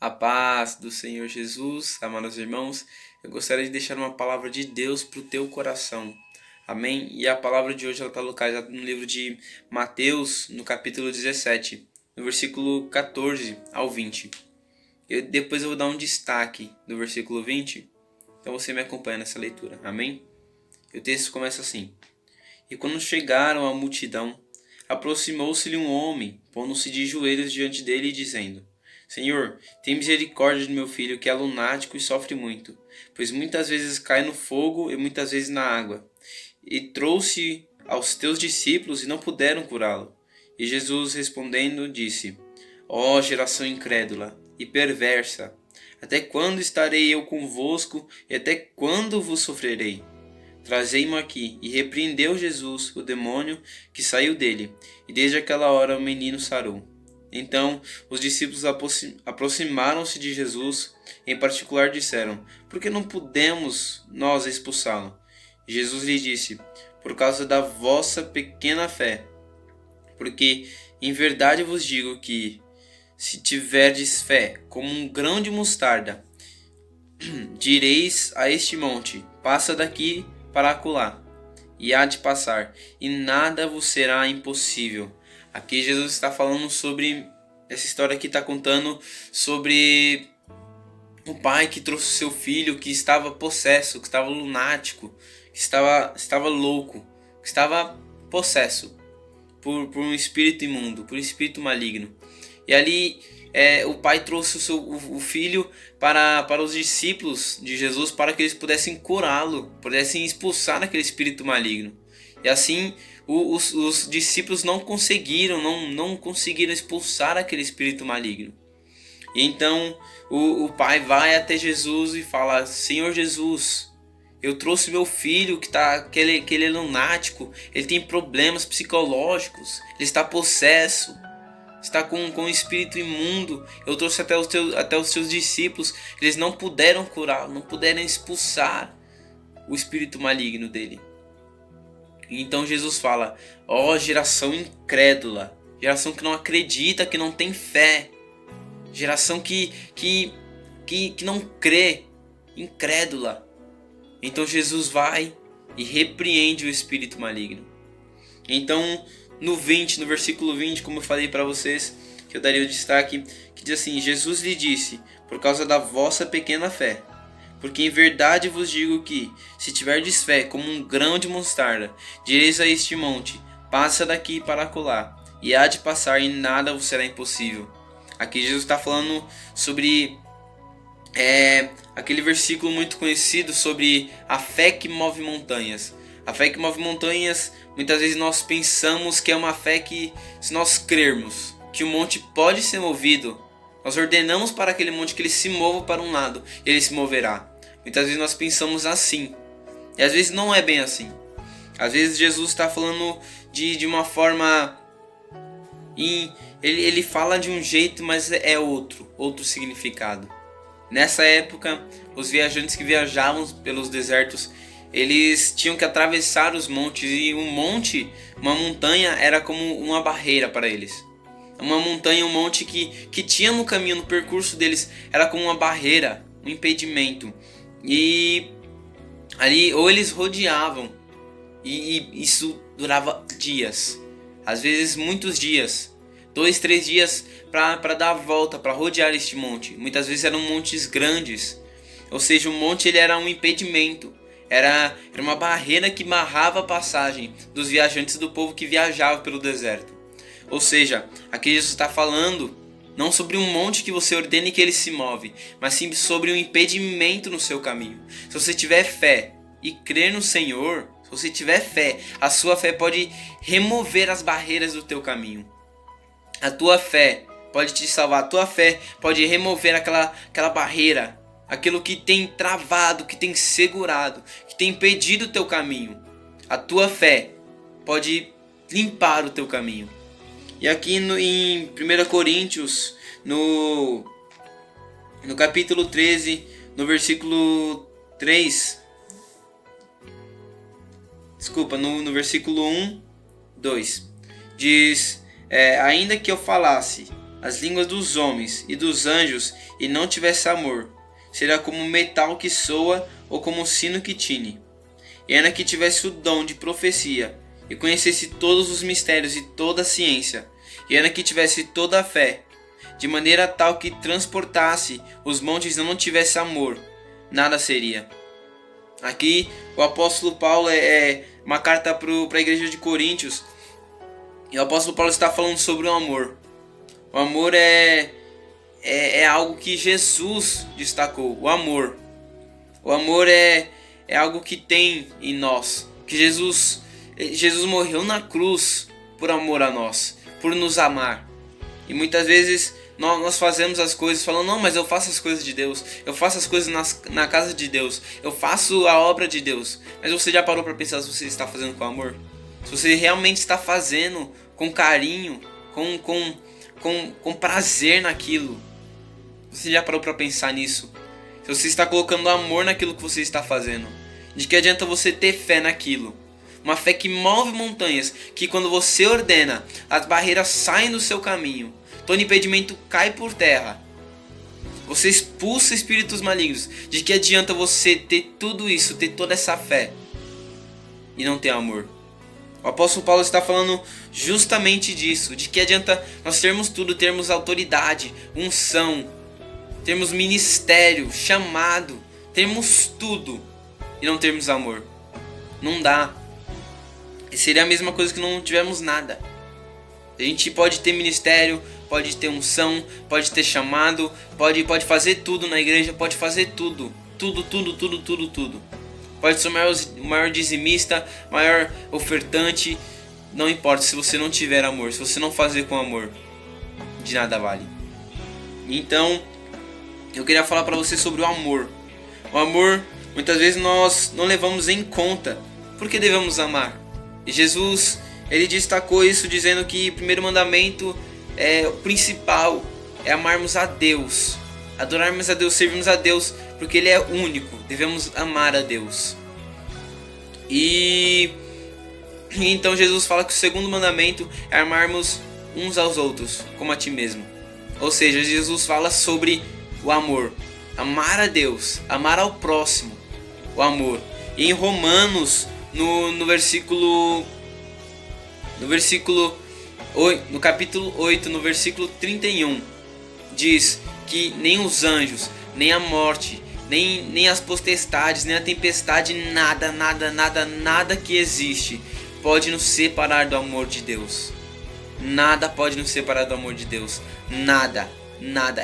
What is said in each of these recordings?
A paz do Senhor Jesus, amados irmãos, eu gostaria de deixar uma palavra de Deus para o teu coração. Amém? E a palavra de hoje está localizada no livro de Mateus, no capítulo 17, no versículo 14 ao 20. Depois eu vou dar um destaque do versículo 20, então você me acompanha nessa leitura. Amém? E o texto começa assim: E quando chegaram à multidão, aproximou-se-lhe um homem, pondo-se de joelhos diante dele e dizendo: Senhor, tem misericórdia de meu filho, que é lunático e sofre muito, pois muitas vezes cai no fogo e muitas vezes na água. E trouxe aos teus discípulos e não puderam curá-lo. E Jesus respondendo disse: Ó geração incrédula e perversa, até quando estarei eu convosco e até quando vos sofrerei? Trazei-mo aqui. E repreendeu Jesus o demônio que saiu dele, e desde aquela hora o menino sarou. Então os discípulos aproximaram-se de Jesus, em particular disseram: Por que não pudemos nós expulsá-lo? E Jesus lhe disse: Por causa da vossa pequena fé. Porque em verdade vos digo que, se tiverdes fé como um grão de mostarda, direis a este monte: Passa daqui para acolá, e há de passar, e nada vos será impossível. Aqui Jesus está falando sobre, essa história aqui está contando sobre o pai que trouxe o seu filho que estava possesso, que estava lunático, que estava louco, que estava possesso por um espírito imundo, por um espírito maligno. E ali o pai trouxe o filho para os discípulos de Jesus, para que eles pudessem curá-lo, pudessem expulsar aquele espírito maligno. E assim os discípulos não conseguiram expulsar aquele espírito maligno. E então o pai vai até Jesus e fala: Senhor Jesus, eu trouxe meu filho que ele é lunático, ele tem problemas psicológicos, ele está possesso, está com um espírito imundo. Eu trouxe até os teus discípulos, eles não puderam curá-lo, não puderam expulsar o espírito maligno dele. E então Jesus fala: ó geração incrédula, geração que não acredita, que não tem fé, geração que não crê, incrédula. Então Jesus vai e repreende o espírito maligno. Então no versículo 20, como eu falei para vocês, que eu daria o destaque, que diz assim: Jesus lhe disse: por causa da vossa pequena fé. Porque em verdade vos digo que, se tiverdes fé como um grão de mostarda, direis a este monte: passa daqui para acolá, e há de passar, e nada vos será impossível. Aqui Jesus está falando sobre aquele versículo muito conhecido sobre a fé que move montanhas. A fé que move montanhas, muitas vezes nós pensamos que é uma fé que, se nós crermos que o monte pode ser movido, nós ordenamos para aquele monte que ele se mova para um lado, e ele se moverá. Muitas vezes nós pensamos assim, e às vezes não é bem assim. Às vezes Jesus está falando de uma forma, e ele fala de um jeito, mas é outro significado. Nessa época, os viajantes que viajavam pelos desertos, eles tinham que atravessar os montes, e uma montanha, era como uma barreira para eles. Uma montanha, um monte que tinha no caminho, no percurso deles, era como uma barreira, um impedimento. E ali, ou eles rodeavam, e isso durava dias, às vezes muitos dias, 2, 3 dias para dar a volta, para rodear este monte. Muitas vezes eram montes grandes, ou seja, o monte ele era um impedimento, era uma barreira que barrava a passagem dos viajantes, do povo que viajava pelo deserto. Ou seja, aqui Jesus está falando não sobre um monte que você ordene que ele se move, mas sim sobre um impedimento no seu caminho. Se você tiver fé e crer no Senhor, se você tiver fé, a sua fé pode remover as barreiras do teu caminho. A tua fé pode te salvar, a tua fé pode remover aquela barreira, aquilo que tem travado, que tem segurado, que tem impedido o teu caminho. A tua fé pode limpar o teu caminho. E aqui em 1 Coríntios, no capítulo 13, no versículo 3, no versículo 1, 2, diz: ainda que eu falasse as línguas dos homens e dos anjos e não tivesse amor, seria como metal que soa ou como um sino que tine. E ainda que tivesse o dom de profecia e conhecesse todos os mistérios e toda a ciência, e ainda que tivesse toda a fé, de maneira tal que transportasse os montes e não tivesse amor, nada seria. Aqui o apóstolo Paulo é uma carta para a igreja de Coríntios, e o apóstolo Paulo está falando sobre o amor. O amor é algo que Jesus destacou, o amor. O amor é algo que tem em nós, que Jesus morreu na cruz por amor a nós, por nos amar. E muitas vezes nós fazemos as coisas falando, não, mas eu faço as coisas de Deus, eu faço as coisas na casa de Deus, eu faço a obra de Deus. Mas você já parou para pensar se você está fazendo com amor? Se você realmente está fazendo com carinho, com prazer naquilo? Você já parou para pensar nisso? Se você está colocando amor naquilo que você está fazendo, de que adianta você ter fé naquilo? Uma fé que move montanhas, que quando você ordena, as barreiras saem do seu caminho, todo impedimento cai por terra. Você expulsa espíritos malignos. De que adianta você ter tudo isso, ter toda essa fé e não ter amor? O apóstolo Paulo está falando justamente disso. De que adianta nós termos tudo, termos autoridade, unção, termos ministério, chamado, termos tudo e não termos amor? Não dá. Seria a mesma coisa que não tivermos nada. A gente pode ter ministério, pode ter unção, pode ter chamado, pode fazer tudo na igreja, pode fazer tudo. Tudo. Pode ser o maior dizimista, maior ofertante. Não importa, se você não tiver amor, se você não fazer com amor, de nada vale. Então, eu queria falar para você sobre o amor. O amor, muitas vezes nós não levamos em conta. Por que devemos amar? E Jesus, ele destacou isso dizendo que o primeiro mandamento, o principal, é amarmos a Deus. Adorarmos a Deus, servirmos a Deus, porque Ele é único. Devemos amar a Deus. E então Jesus fala que o segundo mandamento é amarmos uns aos outros, como a ti mesmo. Ou seja, Jesus fala sobre o amor. Amar a Deus, amar ao próximo, o amor. E em Romanos, no capítulo 8, no versículo 31, diz que nem os anjos, nem a morte, nem as potestades, nem a tempestade, nada que existe pode nos separar do amor de Deus. Nada pode nos separar do amor de Deus. Nada.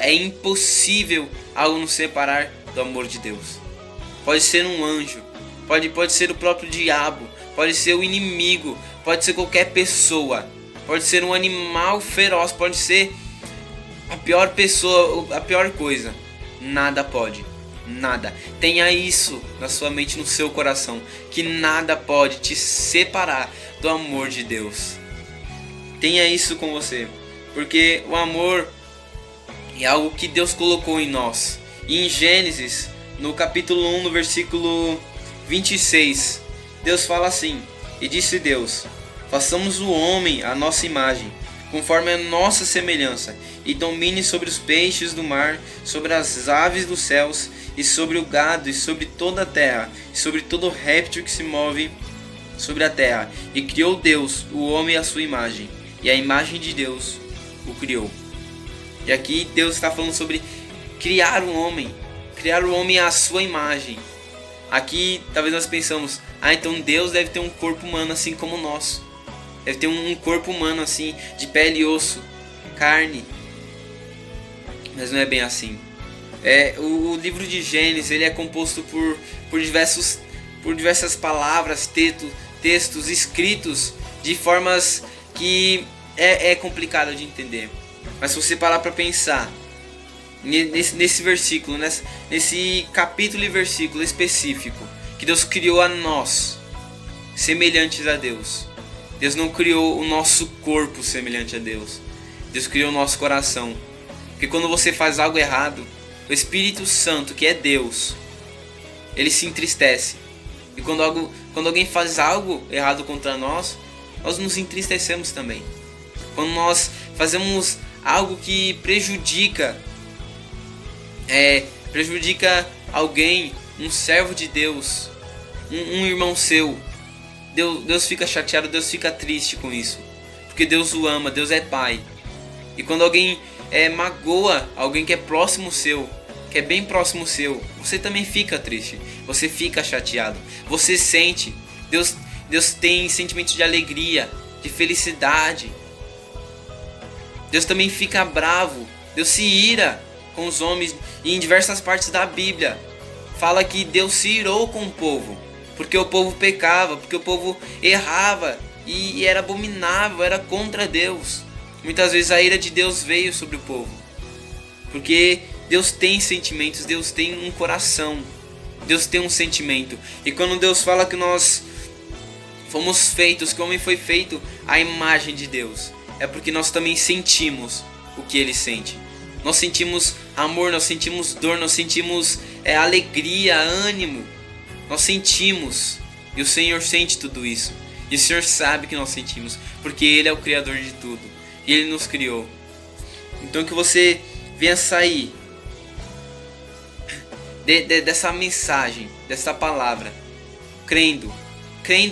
É impossível algo nos separar do amor de Deus. Pode ser um anjo, pode ser o próprio diabo, pode ser o inimigo, pode ser qualquer pessoa, pode ser um animal feroz, pode ser a pior pessoa, a pior coisa. Nada pode, nada. Tenha isso na sua mente, no seu coração, que nada pode te separar do amor de Deus. Tenha isso com você, porque o amor é algo que Deus colocou em nós. E em Gênesis, no capítulo 1, no versículo 26, Deus fala assim: e disse Deus, façamos o homem à nossa imagem, conforme a nossa semelhança, e domine sobre os peixes do mar, sobre as aves dos céus, e sobre o gado, e sobre toda a terra, e sobre todo réptil que se move sobre a terra. E criou Deus o homem à sua imagem, e a imagem de Deus o criou. E aqui Deus está falando sobre criar o homem à sua imagem. Aqui talvez nós pensamos, então Deus deve ter um corpo humano assim como o nosso. Deve ter um corpo humano assim, de pele e osso, carne. Mas não é bem assim. O livro de Gênesis, ele é composto por diversas palavras, textos escritos de formas que é complicado de entender. Mas se você parar para pensar nesse versículo, nesse capítulo e versículo específico, que Deus criou a nós semelhantes a Deus. Deus não criou o nosso corpo semelhante a Deus. Deus criou o nosso coração. Porque quando você faz algo errado, o Espírito Santo, que é Deus, ele se entristece. E quando alguém faz algo errado contra nós nos entristecemos também. Quando nós fazemos algo que prejudica alguém, um servo de Deus, um irmão seu, Deus fica chateado, Deus fica triste com isso, porque Deus o ama, Deus é pai. E quando alguém magoa alguém que é próximo seu, que é bem próximo seu, você também fica triste, você fica chateado, você sente. Deus tem sentimentos de alegria, de felicidade. Deus também fica bravo, Deus se ira com os homens. E em diversas partes da Bíblia fala que Deus se irou com o povo, porque o povo pecava, porque o povo errava e era abominável, era contra Deus. Muitas vezes a ira de Deus veio sobre o povo, porque Deus tem sentimentos, Deus tem um coração, Deus tem um sentimento. E quando Deus fala que nós fomos feitos, que o homem foi feito à imagem de Deus, é porque nós também sentimos o que ele sente. Nós sentimos amor, nós sentimos dor, nós sentimos alegria, ânimo. Nós sentimos, e o Senhor sente tudo isso. E o Senhor sabe que nós sentimos, porque Ele é o Criador de tudo, e Ele nos criou. Então que você venha sair dessa mensagem, dessa palavra, crendo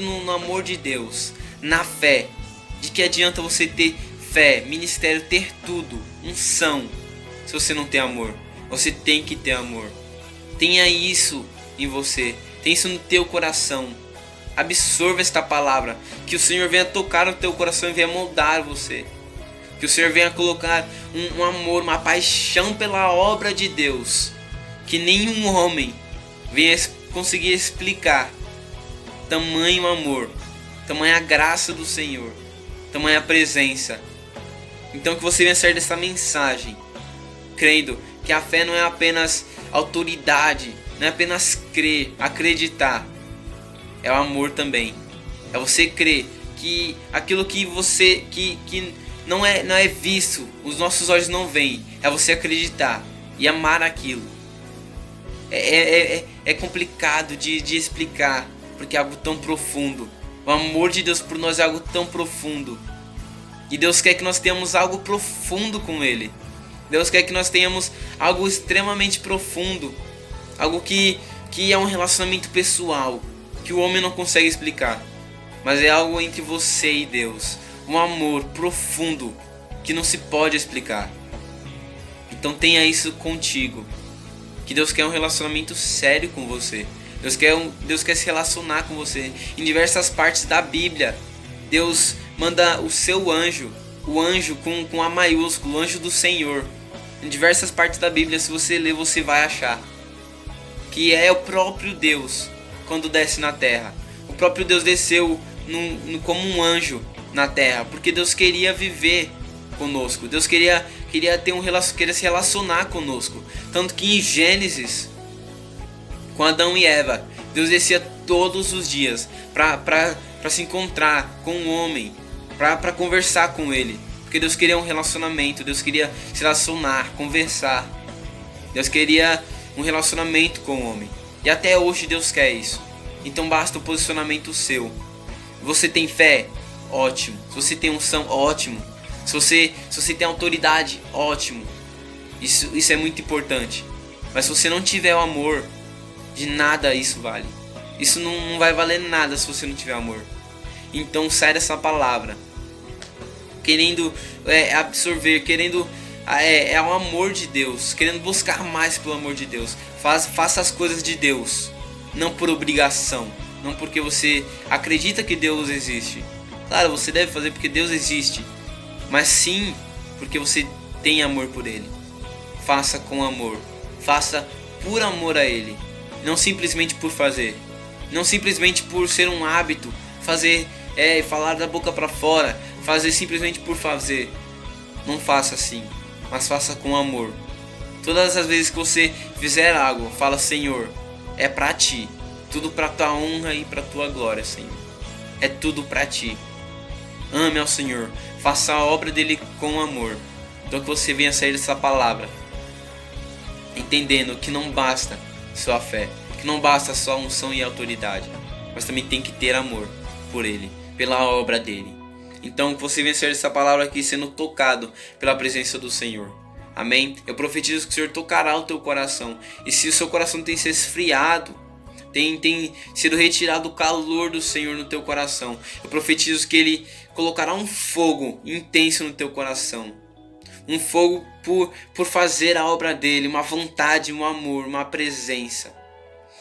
no amor de Deus, na fé. De que adianta você ter fé, ministério, ter tudo, unção, se você não tem amor? Você tem que ter amor. Tenha isso em você, tenha isso no teu coração. Absorva esta palavra, que o Senhor venha tocar no teu coração e venha moldar você. Que o Senhor venha colocar um amor, uma paixão pela obra de Deus, que nenhum homem venha conseguir explicar. Tamanho amor, tamanha graça do Senhor, tamanha presença. Então que você venha sair dessa mensagem crendo que a fé não é apenas autoridade, não é apenas crer, acreditar, é o amor também. É você crer que aquilo que você que não é visto, os nossos olhos não veem, é você acreditar e amar aquilo. É complicado de explicar, porque é algo tão profundo. O amor de Deus por nós é algo tão profundo. E Deus quer que nós tenhamos algo profundo com Ele. Deus quer que nós tenhamos algo extremamente profundo. Algo que é um relacionamento pessoal, que o homem não consegue explicar. Mas é algo entre você e Deus. Um amor profundo que não se pode explicar. Então tenha isso contigo. Que Deus quer um relacionamento sério com você. Deus quer se relacionar com você. Em diversas partes da Bíblia, Deus manda o seu anjo, o anjo com A maiúsculo, o anjo do Senhor. Em diversas partes da Bíblia, se você ler, você vai achar que é o próprio Deus quando desce na terra. O próprio Deus desceu como um anjo na terra, porque Deus queria viver conosco. Deus queria ter queria se relacionar conosco. Tanto que em Gênesis, com Adão e Eva, Deus descia todos os dias para se encontrar com o homem, para conversar com ele, porque Deus queria um relacionamento, Deus queria se relacionar, conversar. Deus queria um relacionamento com o homem, e até hoje Deus quer isso. Então basta o posicionamento seu. Você tem fé? Ótimo. Se você tem unção, ótimo. Se você tem autoridade, ótimo. Isso é muito importante. Mas se você não tiver o amor, de nada isso vale. Isso não vai valer nada se você não tiver amor. Então sai dessa palavra querendo absorver, querendo o amor de Deus, querendo buscar mais pelo amor de Deus. Faça as coisas de Deus, não por obrigação, não porque você acredita que Deus existe. Claro, você deve fazer porque Deus existe, mas sim porque você tem amor por Ele. Faça com amor, faça por amor a Ele, não simplesmente por fazer, não simplesmente por ser um hábito, fazer, falar da boca para fora, fazer simplesmente por fazer. Não faça assim, mas faça com amor. Todas as vezes que você fizer algo, fala: Senhor, é para Ti, tudo para Tua honra e para Tua glória, Senhor. É tudo para Ti. Ame ao Senhor, faça a obra dele com amor. Então que você venha sair dessa palavra entendendo que não basta sua fé, que não basta só unção e autoridade, mas também tem que ter amor por Ele, pela obra dele. Então que você venha sair dessa palavra aqui sendo tocado pela presença do Senhor. Amém? Eu profetizo que o Senhor tocará o teu coração. E se o seu coração tem se esfriado, tem sido retirado o calor do Senhor no teu coração, eu profetizo que Ele colocará um fogo intenso no teu coração. Um fogo por fazer a obra dEle, uma vontade, um amor, uma presença.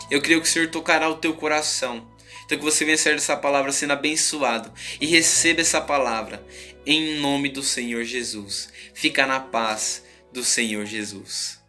Eu creio que o Senhor tocará o teu coração. Então que você venha sair dessa palavra sendo abençoado. E receba essa palavra em nome do Senhor Jesus. Fica na paz do Senhor Jesus.